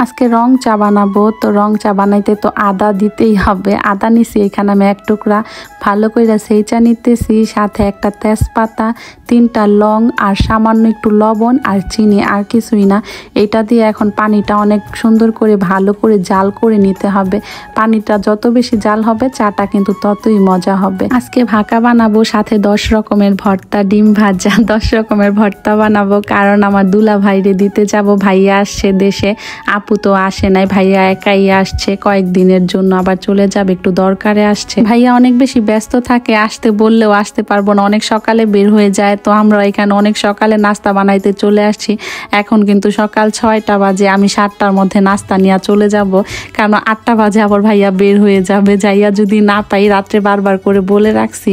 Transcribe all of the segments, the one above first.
আজকে রং চা বানাবো। তো রং চা বানাইতে তো আদা দিতেই হবে। আদা নিছি এখানে আমি এক টুকরা, ভালো করে সেই চা নিতেছি, সাথে একটা তেজপাতা, 3টা লং আর সামান্য একটু লবণ আর চিনি, আর কিছুই না। এটা দিয়ে এখন পানিটা অনেক সুন্দর করে ভালো করে জাল করে নিতে হবে। পানিটা যত বেশি জাল হবে চাটা কিন্তু ততই মজা হবে। আজকে ভাকা বানাবো, সাথে 10 রকমের ভর্তা, ডিম ভাজা, 10 রকমের ভর্তা বানাবো। কারণ আমার দুলা ভাইরে দিতে যাব, ভাইয়া আসছে দেশে, আপু তো আসে নাই, ভাইয়া একাই আসছে কয়েকদিনের জন্য, আবার চলে যাবে, একটু দরকারে আসছে। ভাইয়া অনেক বেশি ব্যস্ত থাকে, আসতে বললেও আসতে পারবো না, অনেক সকালে বের হয়ে যায়। তো আমরা এখানে অনেক সকালে নাস্তা বানাইতে চলে আসছি। এখন কিন্তু সকাল 6টা বাজে, আমি 7টার মধ্যে নাস্তা নিয়ে চলে যাব, কারণ 8টা বাজে আবার ভাইয়া বের হয়ে যাবে। যাইয়া যদি না পাই, রাত্রে বারবার করে বলে রাখছি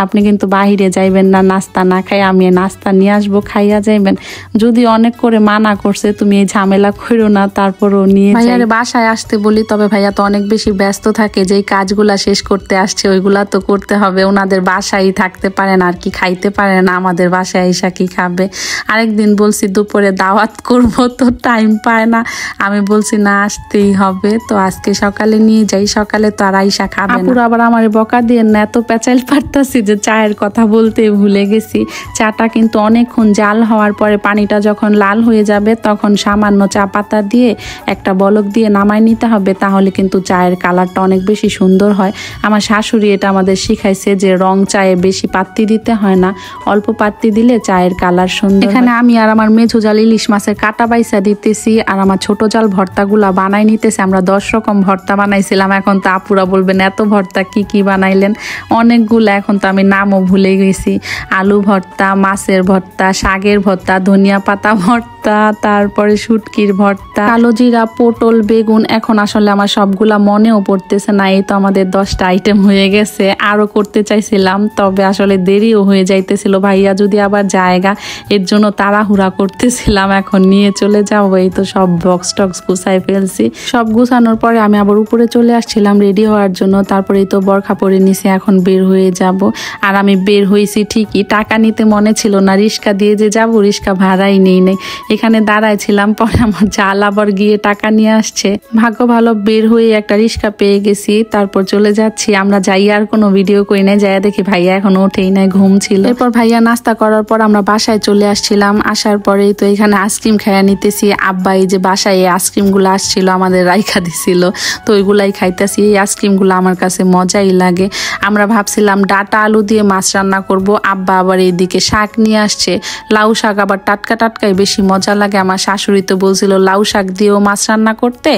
আপনি কিন্তু বাহিরে যাইবেন না নাস্তা না খাই, আমি নাস্তা নিয়ে আসবো, খাইয়া যাইবেন। যদি অনেক করে মানা করছে তুমি এই ঝামেলা করো না, তারপরও নিয়ে ভাইয়ারে বাসায় আসতে বলি, তবে ভাইয়া তো অনেক বেশি ব্যস্ত থাকে, যেই কাজগুলা শেষ করতে আসছে ওইগুলা তো করতে হবে। ওনাদের বাসায় থাকতে পারে না আর কি, খাইতে পারে না, আমাদের বাসায় আইসা কি খাবে। আরেকদিন বলছি দুপুরে দাওয়াত করব, তো টাইম পায় না, আমি বলছি না আসতেই হবে। তো আজকে সকালে নিয়ে যাই, সকালে তো আর আইসা খাবে না। আবার আমার বকা দিয়ে না এত পেঁচাইল পারতাছি যে চায়ের কথা বলতে ভুলে গেছি। চাটা কিন্তু অনেকক্ষণ জাল হওয়ার পরে পানিটা যখন লাল হয়ে যাবে তখন সামান্য চা পাতা দিয়ে একটা বলক দিয়ে নামাই নিতে হবে, তাহলে কিন্তু চায়ের কালারটা অনেক বেশি সুন্দর হয়। আমার শাশুড়ি এটা আমাদের শিখাইছে যে রং চায়ে বেশি পাত্তি দিতে হয় না, অল্প পাত্তি দিলে চায়ের কালার সুন্দর। এখানে আমি আর আমার মেঝো জাল ইলিশ মাছের কাটা বাইসা দিতেছি, আর আমার ছোট জাল ভর্তাগুলা বানাই নিতেছে। আমরা 10 রকম ভর্তা বানাইছিলাম, এখন তো আপুরা বলবেন এত ভর্তা কি কি বানাইলেন, অনেকগুলো, এখন তো আমি নামও ভুলে গেছি। আলু ভর্তা, মাছের ভর্তা, শাকের ভর্তা, ধনিয়া পাতা ভর্তা, তারপরে শুটকির ভর্তা, কালো জিরা, পটল, বেগুন। এখন আসলে আমার সবগুলা মনেও পড়তেছে না, এই তো আমাদের 10টা আইটেম হয়ে গেছে। আরো করতে চাইছিলাম, তবে আসলে দেরিও হয়ে যাইতেছিল, ভাইয়া যদি আবার জায়গা, এর জন্য তাড়াহুড়া করতেছিলাম। এখন নিয়ে চলে যাবো, এই তো সব বক্স টক্স গুছাই ফেলছি। সব গুছানোর পরে আমি আবার উপরে চলে আসছিলাম রেডি হওয়ার জন্য, তারপরে তো বরখা পরে নিছি, এখন বের হয়ে যাব। আর আমি বের হয়েছি ঠিকই, টাকা নিতে মনে ছিল না, রিক্সা দিয়ে যে যাব, রিক্সা ভাড়াই নেই নাই, এখানে দাঁড়াইছিলাম। পরে আমার জাল আবার গিয়ে টাকা নিয়ে আসছে, ভাগ্য ভালো বের হয়ে একটা রিক্সা পেয়ে গেছি, তারপর চলে যাচ্ছি। আমরা যাই আর কোনো ভিডিও করি নাই, যাইয়া দেখি ভাইয়া এখন ওঠেই নাই, ঘুম ছিল। এরপর ভাইয়া নাস্তা করার পর আমরা বাসায় চলে আসছিলাম। আসার পরেই তো এখানে আইসক্রিম খাইয়া নিতেছি। আব্বা এই যে বাসায় এই আইসক্রিমগুলো আসছিল আমাদের রাইখা দিছিল, তো ওইগুলাই খাইতেছি। এই আইসক্রিমগুলো আমার কাছে মজাই লাগে। আমরা ভাবছিলাম ডাটা আলু দিয়ে মাছ রান্না করব, আব্বা আবার এইদিকে শাক নিয়ে আসছে, লাউ শাক, আবার টাটকা টাটকাই বেশি মজা লাগে। আমার শাশুড়ি তো বলছিল লাউ শাক দিয়েও মাছ রান্না করতে,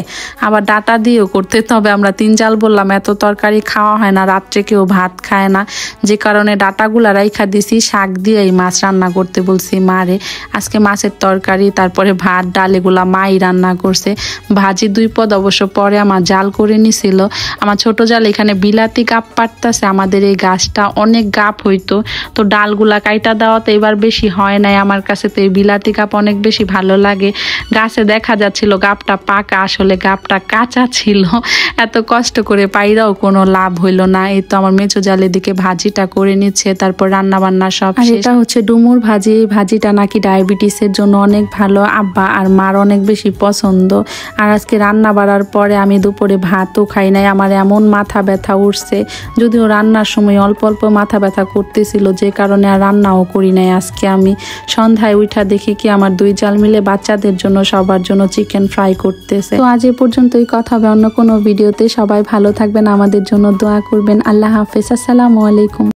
আবার ডাটা দিয়েও করতে, তবে আমরা 3 জাল বললাম এত তরকারি খাওয়া হয় না, রাত্রে কেউ ভাত খায় না, যে কারণে ডাটাগুলা রাইখা দিছি, শাক দিয়েই মাছ রান্না করতে বলছি মারে। আজকে মাছের তরকারি, তারপরে ভাত, ডাল এগুলা মাই রান্না করছে। ভাজি 2 পদ অবশ্য পরে আমার জাল করে নিছিল। আমার ছোট জাল এখানে বিলাতি গাপ পাড়তাছে, আমাদের এই গাছটা অনেক গাপ হইতো, তো ডালগুলা কাইটা দেওয়াতে এবার বেশি হয় নাই। আমার কাছে তো এই বিলাতি গাপ অনেক বেশি ভালো লাগে। গাছে দেখা যাচ্ছিল গাপটা পাকা, আসলে গাপটা কাঁচা ছিল। এত কষ্ট করে পাইরাও কোনো লাভ হইল না। এই তো আমার মেচো জালের দিকে ভাজিটা করে নিচ্ছে, তারপর রান্না বান্না সব শেষ। এটা হচ্ছে ডুমুর ভাজি, ভাজিটা নাকি ডায়াবেটিসের জন্য অনেক ভালো, আব্বা আর মার অনেক বেশি পছন্দ। আর আজকে রান্না বাড়ার পরে আমি দুপুরে ভাতও খাই নাই, আমার এমন মাথা ব্যথা উঠছে, যদিও রান্নার সময় অল্প অল্প মাথা ব্যথা করতেছিল, যে কারণে আর রান্নাও করি নাই। আজকে আমি সন্ধ্যায় উঠা দেখি কি আমার 2 জাল মিলে বাচ্চাদের জন্য সবার জন্য চিকেন ফ্রাই করতেছে। তো আজ এ পর্যন্তই, কথা হবে অন্য কোনো ভিডিওতে। সবাই ভালো থাকবেন, আমাদের জন্য দোয়া করবেন। আল্লাহ হাফেজ, আসসালামু আলাইকুম।